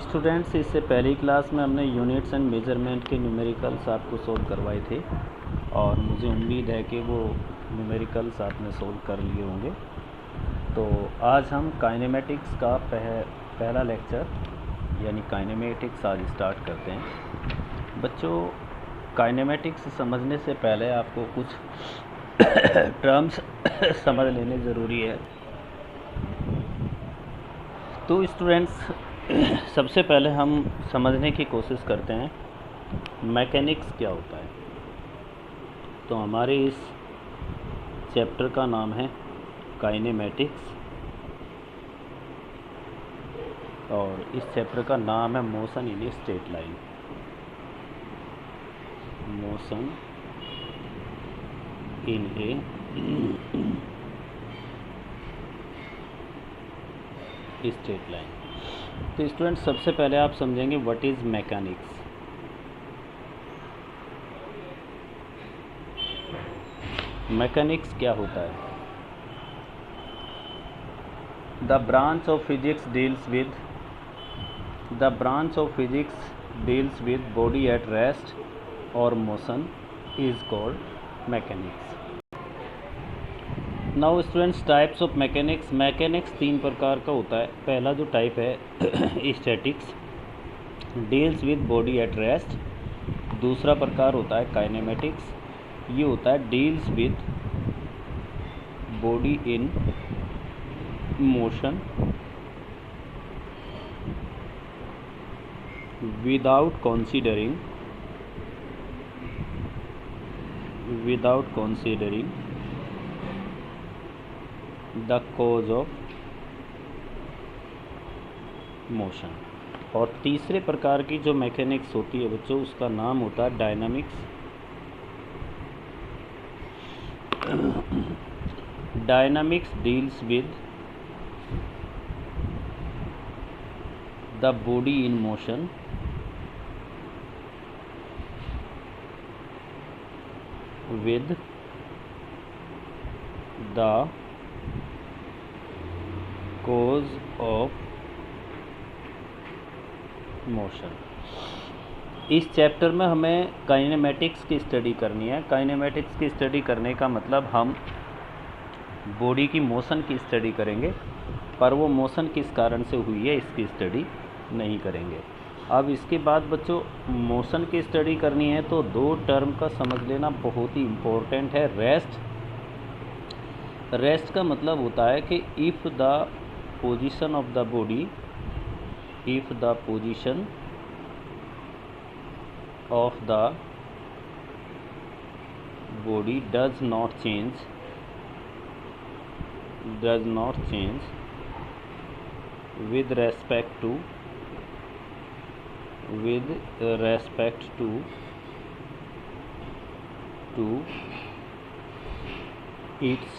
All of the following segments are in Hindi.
स्टूडेंट्स, इससे पहली क्लास में हमने यूनिट्स एंड मेजरमेंट के न्यूमेरिकल्स आपको सोल्व करवाए थे और मुझे उम्मीद है कि वो न्यूमेरिकल्स आपने सोल्व कर लिए होंगे। तो आज हम काइनेमेटिक्स का पहला लेक्चर यानी काइनेमेटिक्स आज स्टार्ट करते हैं। बच्चों, काइनेमेटिक्स समझने से पहले आपको कुछ टर्म्स समझ लेने ज़रूरी है। तो स्टूडेंट्स, सबसे पहले हम समझने की कोशिश करते हैं मैकेनिक्स क्या होता है। तो हमारे इस चैप्टर का नाम है काइनेमेटिक्स और इस चैप्टर का नाम है motion in a straight line. Motion in a straight line. तो स्टूडेंट्स, सबसे पहले आप समझेंगे व्हाट इज़ मैकेनिक्स। मैकेनिक्स क्या होता है? The branch of physics deals with body at rest और motion is called mechanics. Now students, types of mechanics. Mechanics तीन प्रकार का होता है। पहला जो टाइप है statics, deals with body at rest. दूसरा प्रकार होता है काइनेमेटिक्स, ये होता है deals with body in motion without considering the cause of motion. और तीसरे प्रकार की जो मैकेनिक्स होती है बच्चों, उसका नाम होता है dynamics. Dynamics deals with the body in motion with the cause of motion। इस चैप्टर में हमें काइनेमेटिक्स की स्टडी करनी है। काइनेमेटिक्स की स्टडी करने का मतलब हम बॉडी की मोशन की स्टडी करेंगे, पर वो मोशन किस कारण से हुई है इसकी स्टडी नहीं करेंगे। अब इसके बाद बच्चों मोशन की स्टडी करनी है तो दो टर्म का समझ लेना बहुत ही इम्पोर्टेंट है। रेस्ट का मतलब होता है कि if the position of the body does not change with respect to its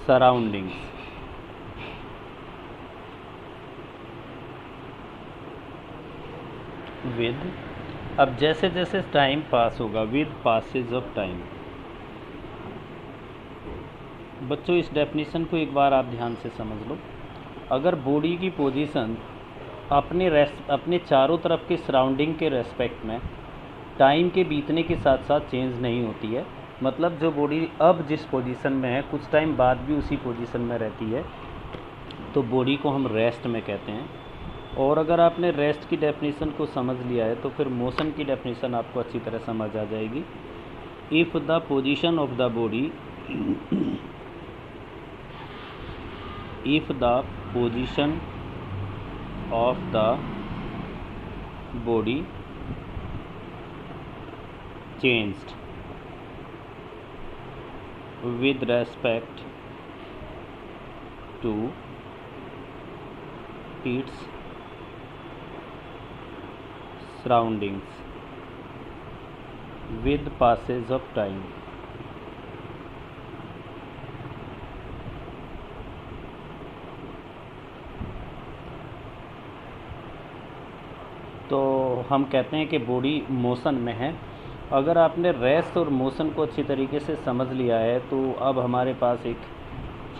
surroundings। अब जैसे जैसे टाइम पास होगा, विद पासेज ऑफ टाइम। बच्चों, इस डेफिनेशन को एक बार आप ध्यान से समझ लो। अगर बॉडी की पोजीशन अपने चारों तरफ के सराउंडिंग के रेस्पेक्ट में टाइम के बीतने के साथ साथ चेंज नहीं होती है, मतलब जो बॉडी अब जिस पोजीशन में है कुछ टाइम बाद भी उसी पोजीशन में रहती है, तो बॉडी को हम रेस्ट में कहते हैं। और अगर आपने रेस्ट की डेफिनेशन को समझ लिया है तो फिर मोशन की डेफिनेशन आपको अच्छी तरह समझ आ जाएगी। If the position of the body changed with respect to its surroundings with passage of time। तो हम कहते हैं कि बॉडी मोशन में है। अगर आपने रेस्ट और मोशन को अच्छी तरीके से समझ लिया है तो अब हमारे पास एक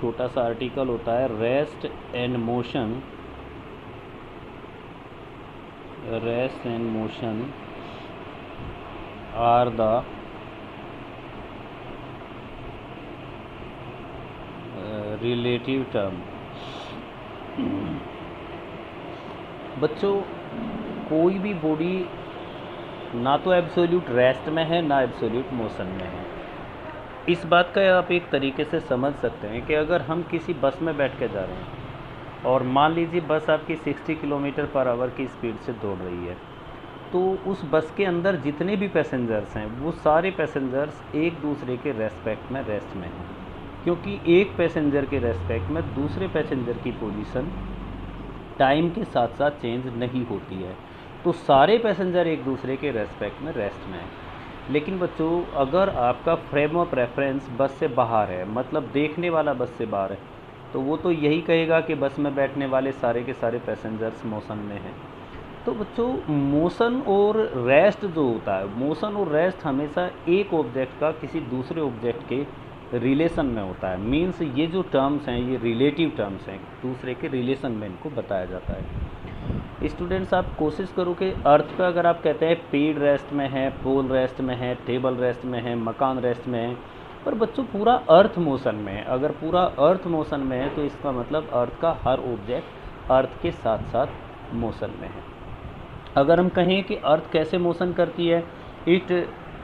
छोटा सा आर्टिकल होता है, rest and motion are the relative term. बच्चों, कोई भी बॉडी ना तो एब्सोल्यूट रेस्ट में है ना एब्सोल्यूट मोशन में है। इस बात का आप एक तरीके से समझ सकते हैं कि अगर हम किसी बस में बैठ के जा रहे हैं और मान लीजिए बस आपकी 60 किलोमीटर पर आवर की स्पीड से दौड़ रही है, तो उस बस के अंदर जितने भी पैसेंजर्स हैं वो सारे पैसेंजर्स एक दूसरे के रेस्पेक्ट में रेस्ट में हैं, क्योंकि एक पैसेंजर के रेस्पेक्ट में दूसरे पैसेंजर की पोजीशन टाइम के साथ साथ चेंज नहीं होती है। तो सारे पैसेंजर एक दूसरे के रेस्पेक्ट में रेस्ट में हैं। लेकिन बच्चों, अगर आपका फ्रेम ऑफ रेफरेंस बस से बाहर है, मतलब देखने वाला बस से बाहर है, तो वो तो यही कहेगा कि बस में बैठने वाले सारे के सारे पैसेंजर्स मोशन में हैं। तो बच्चों, मोशन और रेस्ट जो होता है, मोशन और रेस्ट हमेशा एक ऑब्जेक्ट का किसी दूसरे ऑब्जेक्ट के रिलेशन में होता है। मीन्स ये जो टर्म्स हैं ये रिलेटिव टर्म्स हैं, दूसरे के रिलेशन में इनको बताया जाता है। स्टूडेंट्स, आप कोशिश करो कि अर्थ पे अगर आप कहते हैं पेड़ रेस्ट में है, पोल रेस्ट में है, टेबल रेस्ट में है, मकान रेस्ट में है, पर बच्चों पूरा अर्थ मोशन में है। अगर पूरा अर्थ मोशन में है तो इसका मतलब अर्थ का हर ऑब्जेक्ट अर्थ के साथ साथ मोशन में है। अगर हम कहें कि अर्थ कैसे मोशन करती है, इट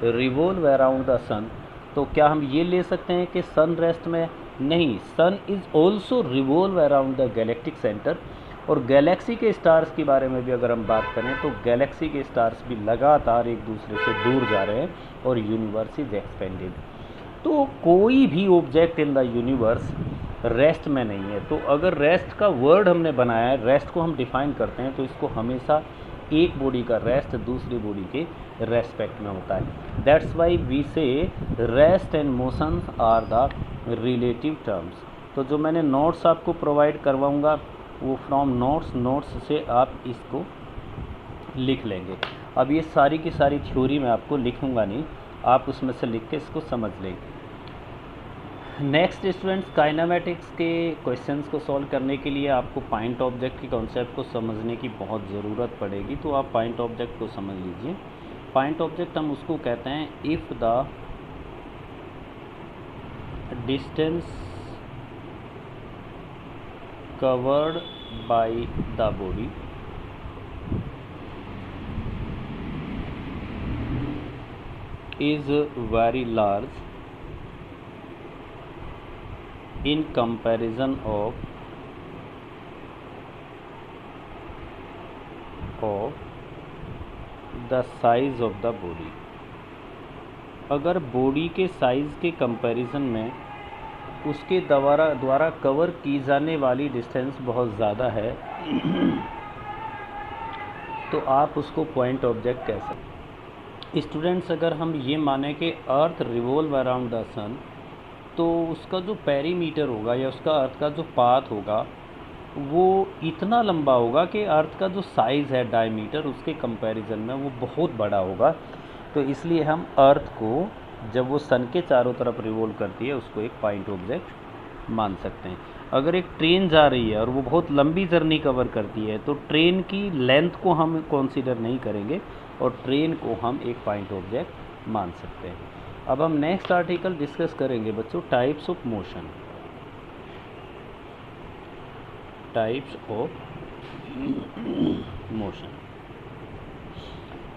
रिवॉल्व अराउंड द सन, तो क्या हम ये ले सकते हैं कि सन रेस्ट में? नहीं, sun is also revolve around the galactic centre. और गैलेक्सी के स्टार्स के बारे में भी अगर हम बात करें तो गैलेक्सी के स्टार्स भी लगातार एक दूसरे से दूर जा रहे हैं और यूनिवर्स इज एक्सपेंडेड। तो कोई भी object in the universe rest में नहीं है। तो अगर रेस्ट का वर्ड हमने बनाया है, रेस्ट को हम डिफाइन करते हैं, तो इसको हमेशा एक बॉडी का रेस्ट दूसरी बॉडी के रेस्पेक्ट में होता है। That's why we say rest and motions are the relative terms. तो जो मैंने नोट्स आपको प्रोवाइड करवाऊंगा वो फ्रॉम नोट्स से आप इसको लिख लेंगे। अब ये सारी की सारी थ्योरी मैं आपको लिखूंगा नहीं, आप उसमें से लिख के इसको समझ लेंगे। नेक्स्ट स्टूडेंट्स, काइनेमेटिक्स के क्वेश्चंस को सॉल्व करने के लिए आपको पॉइंट ऑब्जेक्ट के कॉन्सेप्ट को समझने की बहुत ज़रूरत पड़ेगी। तो आप पॉइंट ऑब्जेक्ट को समझ लीजिए। पॉइंट ऑब्जेक्ट हम उसको कहते हैं if the distance covered by the body is very large in comparison of the size of the body। अगर बॉडी के साइज़ के कंपैरिजन में उसके द्वारा कवर की जाने वाली डिस्टेंस बहुत ज़्यादा है तो आप उसको पॉइंट ऑब्जेक्ट कह सकते हैं। स्टूडेंट्स, अगर हम ये माने कि अर्थ रिवॉल्व अराउंड द सन, तो उसका जो पेरीमीटर होगा या उसका अर्थ का जो पाथ होगा वो इतना लंबा होगा कि अर्थ का जो साइज़ है डायमीटर उसके कंपैरिजन में वो बहुत बड़ा होगा। तो इसलिए हम अर्थ को जब वो सन के चारों तरफ रिवॉल्व करती है उसको एक पॉइंट ऑब्जेक्ट मान सकते हैं। अगर एक ट्रेन जा रही है और वो बहुत लंबी जर्नी कवर करती है तो ट्रेन की लेंथ को हम कंसीडर नहीं करेंगे और ट्रेन को हम एक पॉइंट ऑब्जेक्ट मान सकते हैं। अब हम नेक्स्ट आर्टिकल डिस्कस करेंगे बच्चों, types of motion. Types of motion.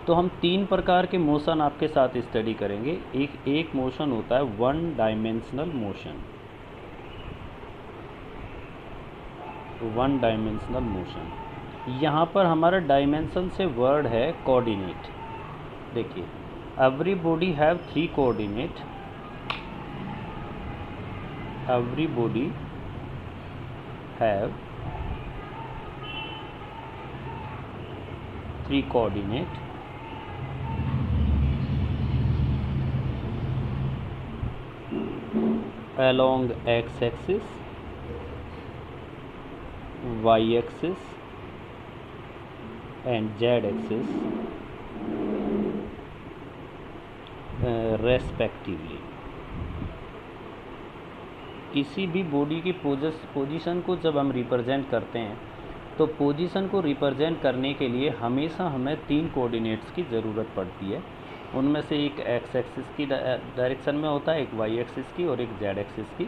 तो हम 3 प्रकार के मोशन आपके साथ स्टडी करेंगे। एक मोशन होता है one dimensional motion. One dimensional motion, यहाँ पर हमारा डायमेंशन से वर्ड है कोऑर्डिनेट। देखिए, every body have 3 coordinate, every body have 3 coordinate along x axis, y axis and z axis respectively। किसी भी बॉडी की पोजीशन को जब हम रिप्रेजेंट करते हैं तो पोजीशन को रिप्रेजेंट करने के लिए हमेशा हमें 3 कोऑर्डिनेट्स की ज़रूरत पड़ती है। उनमें से एक एक्स एक्सिस की डायरेक्शन में होता है, एक वाई एक्सिस की और एक जेड एक्सिस की।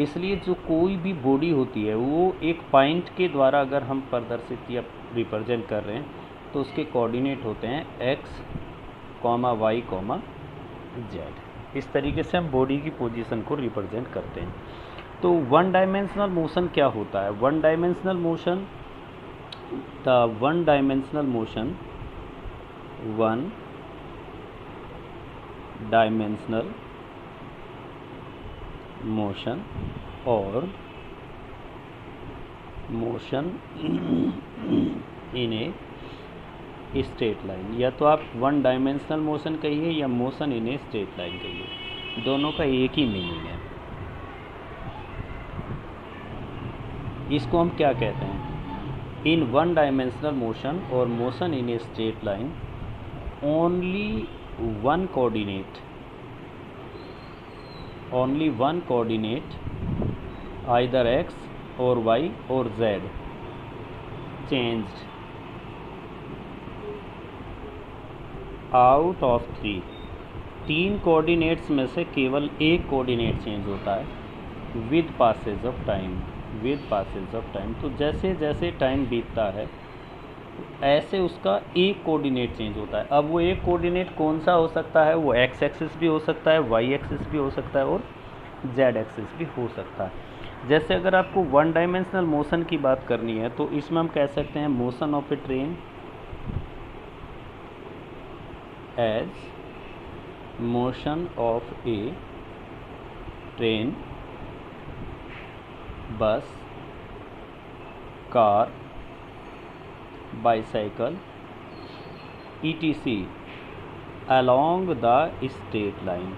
इसलिए जो कोई भी बॉडी होती है वो एक पॉइंट के द्वारा अगर हम प्रदर्शित या रिप्रेजेंट कर रहे हैं तो उसके कोऑर्डिनेट होते हैं X comma Y comma Z. इस तरीके से हम बॉडी की पोजीशन को रिप्रेजेंट करते हैं। तो वन डायमेंशनल मोशन क्या होता है? One dimensional motion, the one dimensional motion, one dimensional motion और motion in a straight line, या तो आप वन डायमेंशनल मोशन कहिए या motion in a straight line कहिए, दोनों का एक ही मीनिंग है। इसको हम क्या कहते हैं? इन वन डायमेंशनल मोशन और motion in a straight line only one coordinate, only one coordinate either x or y or z changed out of 3 coordinates में से केवल एक कोऑर्डिनेट चेंज होता है with passage of time, with passage of time. तो जैसे जैसे टाइम बीतता है ऐसे उसका एक कोऑर्डिनेट चेंज होता है। अब वो एक कोऑर्डिनेट कौन सा हो सकता है? वो एक्स एक्सिस भी हो सकता है, वाई एक्सिस भी हो सकता है और जेड एक्सिस भी हो सकता है। जैसे अगर आपको वन डायमेंशनल मोशन की बात करनी है तो इसमें हम कह सकते हैं motion of a train as motion of a train, bus, car, bicycle etc along the straight line.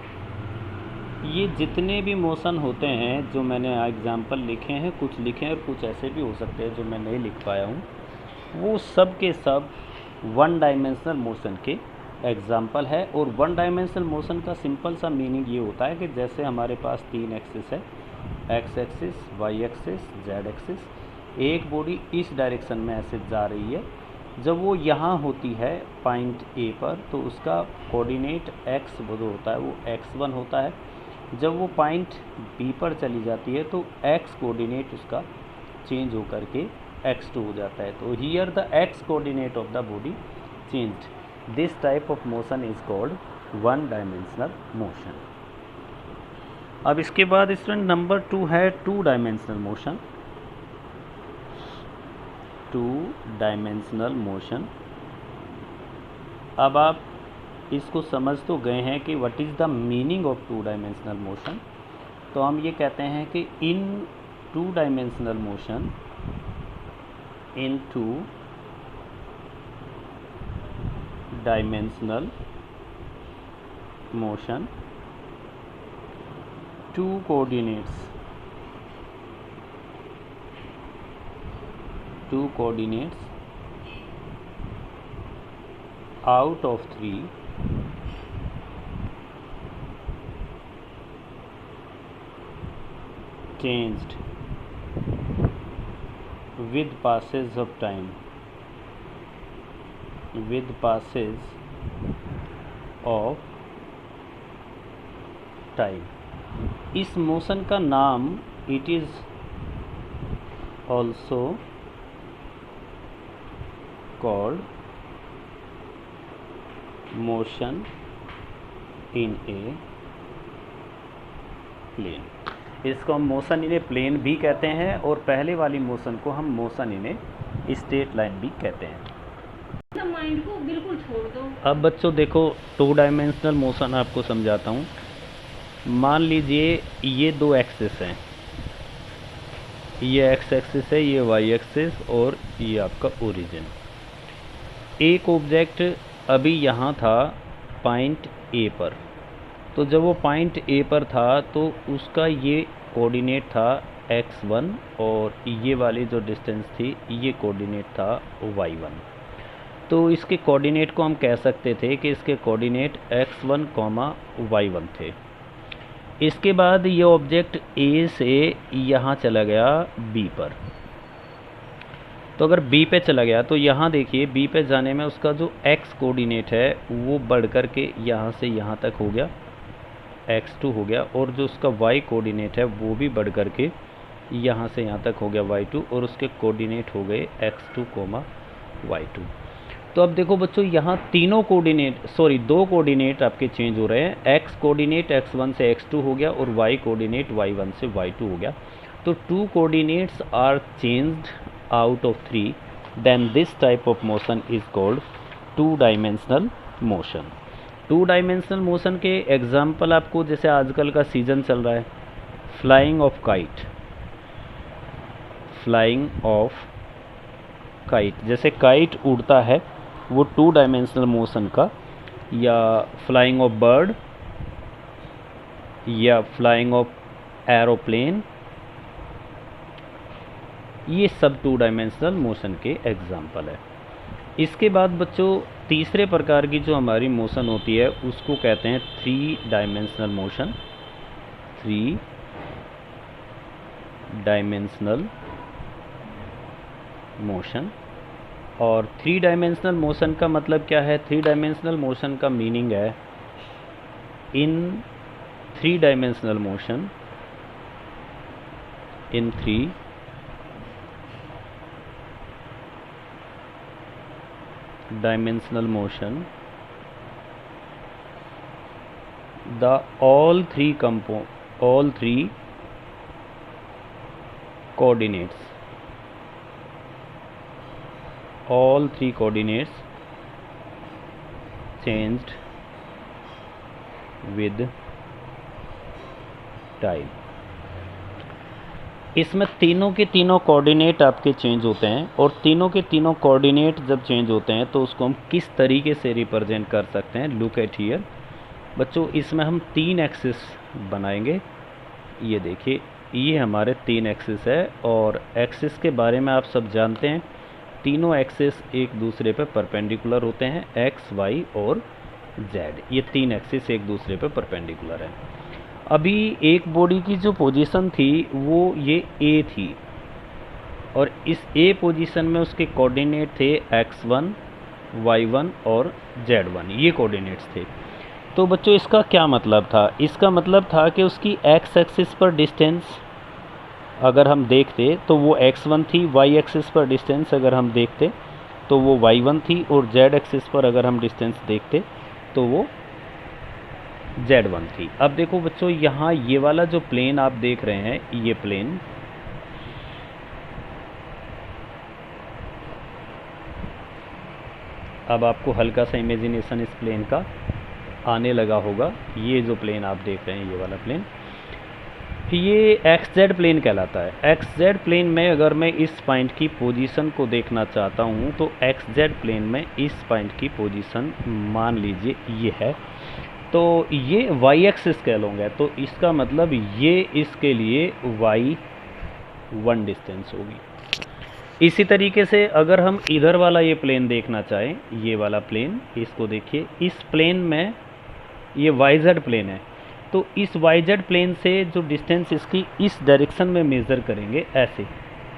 ये जितने भी मोशन होते हैं जो मैंने एग्जाम्पल लिखे हैं, कुछ लिखे हैं और कुछ ऐसे भी हो सकते हैं जो मैं नहीं लिख पाया हूँ, वो सब के सब वन डायमेंशनल मोशन के एग्जाम्पल है। और वन डायमेंशनल मोशन का सिंपल सा मीनिंग ये होता है कि जैसे हमारे पास 3 एक्सिस है, X axis, Y axis, Z axis, एक बॉडी इस डायरेक्शन में ऐसे जा रही है। जब वो यहाँ होती है पॉइंट ए पर तो उसका कोऑर्डिनेट एक्स जो होता है वो x1 होता है। जब वो पॉइंट बी पर चली जाती है तो x कोऑर्डिनेट उसका चेंज होकर के x2 हो जाता है। तो here the x coordinate of the body changed. This type of motion is called one dimensional motion. अब इसके बाद स्टूडेंट नंबर 2 है two dimensional motion. Two dimensional motion. अब आप इसको समझ तो गए हैं कि what is the meaning of two dimensional motion. तो हम ये कहते हैं कि in two dimensional motion, in two dimensional motion, two coordinates, two coordinates out of 3 changed with passage of time, with passage of time। इस मोशन का नाम it is also called motion in a plane। इसको हम मोशन इन ए प्लेन भी कहते हैं और पहले वाली मोशन को हम motion in a straight line भी कहते हैं। माइंड को बिल्कुल छोड़ दो। अब बच्चों देखो टू डायमेंशनल मोशन आपको समझाता हूँ। मान लीजिए ये दो एक्सिस हैं, ये एक्स एक्सिस है, ये वाई एक्सिस और ये आपका ओरिजिन। एक ऑब्जेक्ट अभी यहाँ था पॉइंट ए पर, तो जब वो पॉइंट ए पर था तो उसका ये कोऑर्डिनेट था x1 और ये वाली जो डिस्टेंस थी ये कोऑर्डिनेट था y1। तो इसके कोऑर्डिनेट को हम कह सकते थे कि इसके कोऑर्डिनेट x1, y1 थे। इसके बाद ये ऑब्जेक्ट ए से यहाँ चला गया बी पर। तो अगर बी पे चला गया तो यहाँ देखिए बी पे जाने में उसका जो एक्स कोऑर्डिनेट है वो बढ़ कर के यहाँ से यहाँ तक हो गया x2 हो गया, और जो उसका y कोऑर्डिनेट है वो भी बढ़ कर के यहाँ से यहाँ तक हो गया y2, और उसके कोऑर्डिनेट हो गए x2, y2। तो अब देखो बच्चों यहाँ तीनों कोऑर्डिनेट दो कोऑर्डिनेट आपके चेंज हो रहे हैं। x कोऑर्डिनेट x1 से x2 हो गया और y कोऑर्डिनेट y1 से y2 हो गया। तो two coordinates are changed out of 3, then this type of motion is called two dimensional motion. Two dimensional motion के एग्जाम्पल आपको, जैसे आजकल का सीजन चल रहा है, फ्लाइंग ऑफ काइट, जैसे काइट उड़ता है वो टू डायमेंशनल मोशन का, या फ्लाइंग ऑफ बर्ड, या फ्लाइंग ऑफ एरोप्लेन, ये सब टू डायमेंशनल मोशन के एग्जाम्पल है। इसके बाद बच्चों तीसरे प्रकार की जो हमारी मोशन होती है उसको कहते हैं three dimensional motion. Three dimensional motion. और थ्री डायमेंशनल मोशन का मतलब क्या है? थ्री डायमेंशनल मोशन का मीनिंग है, in three dimensional motion, in three dimensional motion, the all three coordinates changed with time। इसमें तीनों के तीनों कोऑर्डिनेट आपके चेंज होते हैं, और तीनों के तीनों कोऑर्डिनेट जब चेंज होते हैं तो उसको हम किस तरीके से रिप्रेजेंट कर सकते हैं? लुक एट हियर बच्चों, इसमें हम तीन एक्सिस बनाएंगे। ये देखिए, ये हमारे तीन एक्सिस है, और एक्सिस के बारे में आप सब जानते हैं, तीनों एक्सिस एक दूसरे पे परपेंडिकुलर होते हैं, एक्स, वाई और जेड। ये तीन एक्सिस एक दूसरे पे परपेंडिकुलर हैं। अभी एक बॉडी की जो पोजीशन थी वो ये ए थी, और इस ए पोजीशन में उसके कोऑर्डिनेट थे x1, y1 और z1, ये कोऑर्डिनेट्स थे। तो बच्चों इसका क्या मतलब था? इसका मतलब था कि उसकी x एक्सिस पर डिस्टेंस अगर हम देखते तो वो x1 थी, y एक्सिस पर डिस्टेंस अगर हम देखते तो वो y1 थी, और z एक्सिस पर अगर हम डिस्टेंस देखते तो वो z1 थी। अब देखो बच्चों, यहाँ ये वाला जो प्लेन आप देख रहे हैं, ये प्लेन, अब आपको हल्का सा इमेजिनेशन इस प्लेन का आने लगा होगा। ये जो प्लेन आप देख रहे हैं, ये वाला प्लेन, ये XZ प्लेन कहलाता है। XZ प्लेन में अगर मैं इस पॉइंट की पोजीशन को देखना चाहता हूँ तो XZ प्लेन में इस पॉइंट की पोजीशन मान लीजिए ये है, तो ये y एक्सिस कह लूँगा, तो इसका मतलब ये इसके लिए y1 डिस्टेंस होगी। इसी तरीके से अगर हम इधर वाला ये प्लेन देखना चाहें, ये वाला प्लेन, इसको देखिए, इस प्लेन में ये YZ प्लेन है, तो इस YZ प्लेन से जो डिस्टेंस इसकी इस डायरेक्शन में मेज़र करेंगे, ऐसे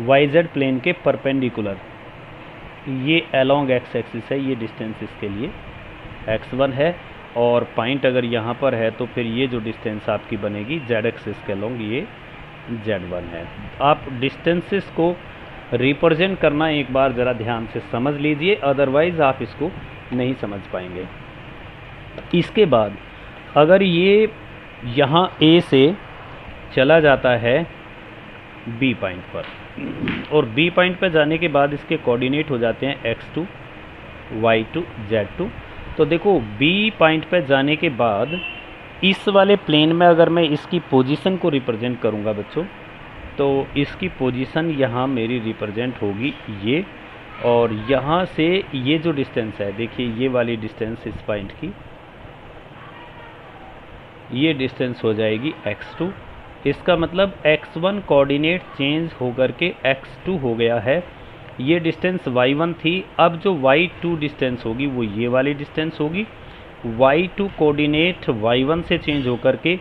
YZ प्लेन के परपेंडिकुलर, ये अलोंग x एक्सिस है, ये डिस्टेंस इसके लिए x1 है, और पॉइंट अगर यहाँ पर है तो फिर ये जो डिस्टेंस आपकी बनेगी z एक्सिस के अलोंग, ये z1 है। आप डिस्टेंसेस को रिप्रेजेंट करना एक बार ज़रा ध्यान से समझ लीजिए, अदरवाइज़ आप इसको नहीं समझ पाएंगे। इसके बाद अगर ये यहाँ A से चला जाता है B पॉइंट पर, और B पॉइंट पर जाने के बाद इसके कोऑर्डिनेट हो जाते हैं x2, y2, z2। तो देखो B पॉइंट पर जाने के बाद इस वाले प्लेन में अगर मैं इसकी पोजीशन को रिप्रेजेंट करूँगा बच्चों, तो इसकी पोजीशन यहाँ मेरी रिप्रेजेंट होगी ये, और यहाँ से ये जो डिस्टेंस है, देखिए ये वाली डिस्टेंस इस पॉइंट की, ये डिस्टेंस हो जाएगी x2। इसका मतलब x1 कोऑर्डिनेट चेंज होकर के x2 हो गया है, ये डिस्टेंस y1 थी। अब जो y2 डिस्टेंस होगी वो ये वाली डिस्टेंस होगी, y2 कोऑर्डिनेट y1 से चेंज होकर के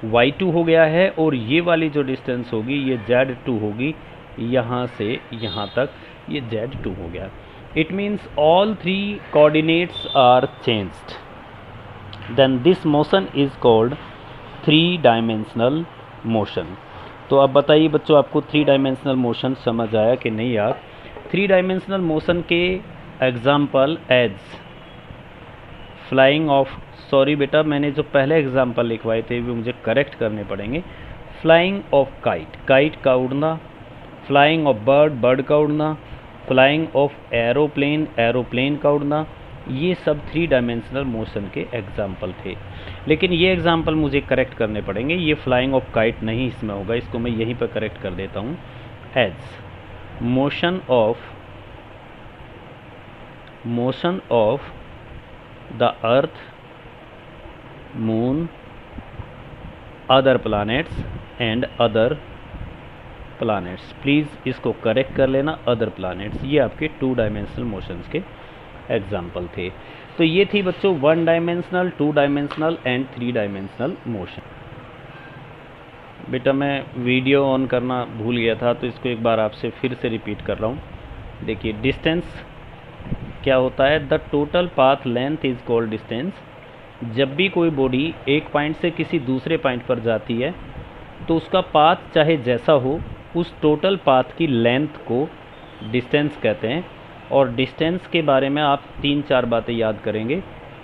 y2 हो गया है, और ये वाली जो डिस्टेंस होगी ये z2 होगी, यहाँ से यहाँ तक ये z2 हो गया। It means all 3 coordinates are changed, then this motion is called 3 dimensional motion. तो अब बताइए बच्चों, आपको 3 डायमेंशनल मोशन समझ आया कि नहीं यार? 3 डायमेंशनल मोशन के example as flying of, sorry बेटा मैंने जो पहले एग्जाम्पल लिखवाए थे वो मुझे करेक्ट करने पड़ेंगे। फ्लाइंग ऑफ काइट, काइट का उड़ना, फ्लाइंग ऑफ बर्ड, बर्ड का उड़ना, फ्लाइंग ऑफ एरोप्लेन, एरोप्लेन का उड़ना, ये सब 3 डायमेंशनल मोशन के एग्जाम्पल थे। लेकिन ये एग्जाम्पल मुझे करेक्ट करने पड़ेंगे, ये फ्लाइंग ऑफ काइट नहीं इसमें होगा, इसको मैं यहीं पर करेक्ट कर देता हूँ। As motion of the earth, moon, other planets and other planets. Please इसको करेक्ट कर लेना, अदर प्लैनेट्स। ये आपके 2 डायमेंशनल मोशंस के एग्जाम्पल थे। तो ये थी बच्चों 1 dimensional, 2 dimensional and 3 dimensional motion. बेटा मैं वीडियो ऑन करना भूल गया था, तो इसको एक बार आपसे फिर से रिपीट कर रहा हूँ। देखिए डिस्टेंस क्या होता है, the total path length is called distance. जब भी कोई बॉडी एक पॉइंट से किसी दूसरे पॉइंट पर जाती है तो उसका पाथ चाहे जैसा हो, उस टोटल पाथ की लेंथ को डिस्टेंस कहते हैं। और डिस्टेंस के बारे में आप 3-4 बातें याद करेंगे।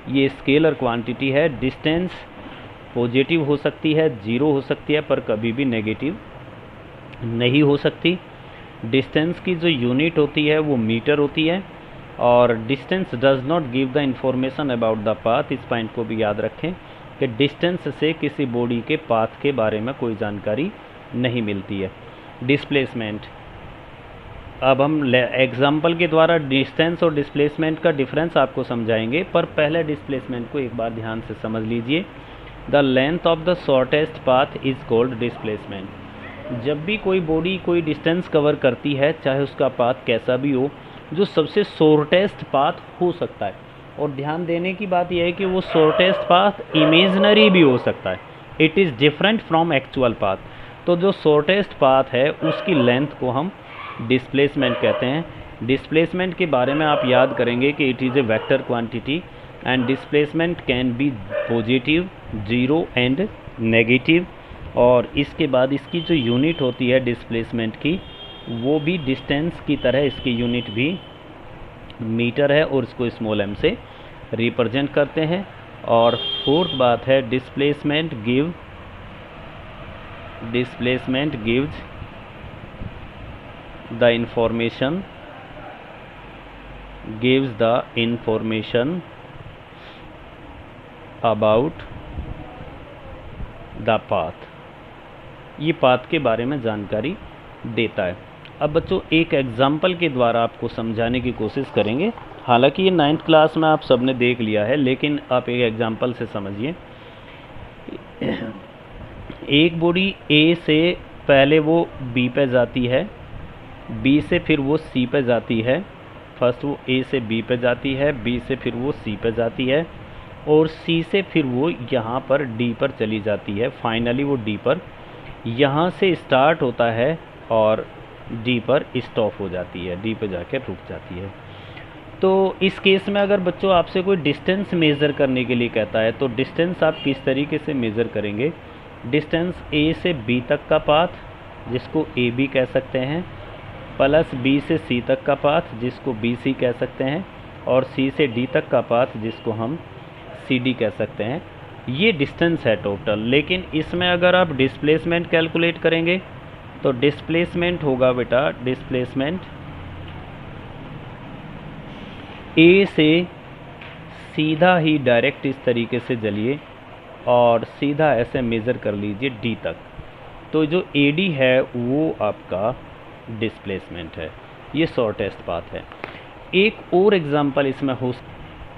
ये स्केलर क्वांटिटी है, डिस्टेंस पॉजिटिव हो सकती है, 0 हो सकती है, पर कभी भी नेगेटिव नहीं हो सकती। डिस्टेंस की जो यूनिट होती है वो मीटर होती है, और distance does not give the information about the path. इस पॉइंट को भी याद रखें कि डिस्टेंस से किसी बॉडी के पाथ के बारे में कोई जानकारी नहीं मिलती है। डिस्प्लेसमेंट, अब हम एग्जाम्पल के द्वारा डिस्टेंस और डिस्प्लेसमेंट का डिफरेंस आपको समझाएंगे, पर पहले डिस्प्लेसमेंट को एक बार ध्यान से समझ लीजिए। The length of the shortest path is called displacement. जब भी कोई बॉडी कोई डिस्टेंस कवर करती है, चाहे उसका पाथ कैसा भी हो, जो सबसे शॉर्टेस्ट पाथ हो सकता है, और ध्यान देने की बात यह है कि वो शॉर्टेस्ट पाथ इमेजिनरी भी हो सकता है, it is different from actual path. तो जो शॉर्टेस्ट पाथ है उसकी लेंथ को हम डिस्प्लेसमेंट कहते हैं। डिस्प्लेसमेंट के बारे में आप याद करेंगे कि it is a vector quantity and displacement can be positive, 0 and negative. और इसके बाद इसकी जो यूनिट होती है डिस्प्लेसमेंट की, वो भी डिस्टेंस की तरह इसकी यूनिट भी मीटर है, और इसको स्मॉल m से रिप्रेजेंट करते हैं। और फोर्थ बात है displacement gives the information about the path. ये पाथ के बारे में जानकारी देता है। अब बच्चों एक एग्जाम्पल के द्वारा आपको समझाने की कोशिश करेंगे। हालांकि ये 9th क्लास में आप सबने देख लिया है, लेकिन आप एक एग्जाम्पल से समझिए। एक बॉडी ए से पहले वो बी पे जाती है, बी से फिर वो सी पे जाती है। फर्स्ट वो ए से बी पे जाती है, बी से फिर वो सी पे जाती है, और सी से फिर वो यहाँ पर डी पर चली जाती है। फाइनली वो डी पर यहाँ से स्टार्ट होता है और डी पर स्टॉप हो जाती है, डी पे जाकर रुक जाती है। तो इस केस में अगर बच्चों आपसे कोई डिस्टेंस मेज़र करने के लिए कहता है, तो डिस्टेंस आप किस तरीके से मेज़र करेंगे? डिस्टेंस ए से बी तक का पाथ, जिसको ए बी कह सकते हैं, प्लस बी से सी तक का पाथ, जिसको बी सी कह सकते हैं, और सी से डी तक का पाथ, जिसको हम सी डी कह सकते हैं। ये डिस्टेंस है टोटल। लेकिन इसमें अगर आप डिस्प्लेसमेंट कैलकुलेट करेंगे तो डिस्प्लेसमेंट होगा बेटा, डिस्प्लेसमेंट ए से सीधा ही डायरेक्ट इस तरीके से चलिए और सीधा ऐसे मेज़र कर लीजिए डी तक, तो जो ए डी है वो आपका डिस्प्लेसमेंट है। ये शॉर्टेस्ट पाथ है। एक और एग्जांपल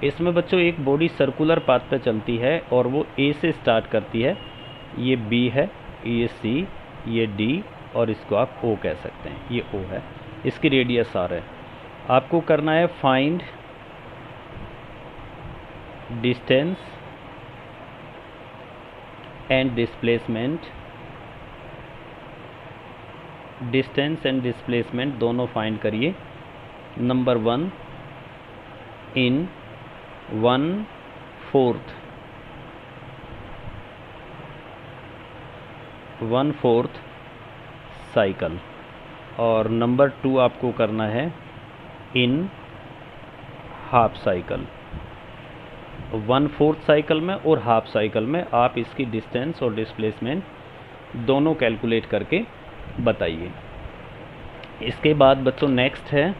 इसमें बच्चों एक बॉडी सर्कुलर पाथ पे चलती है और वो ए से स्टार्ट करती है। ये बी है, ये सी, ये डी, और इसको आप ओ कह सकते हैं। ये ओ है, इसकी रेडियस आर है। आपको करना है find distance and displacement, distance and displacement दोनों फाइंड करिए। नंबर 1 इन 1/4 साइकिल, और नंबर 2 आपको करना है इन हाफ साइकिल। 1/4 साइकिल में और हाफ साइकिल में आप इसकी डिस्टेंस और डिस्प्लेसमेंट दोनों कैलकुलेट करके बताइए। इसके बाद बच्चों नेक्स्ट है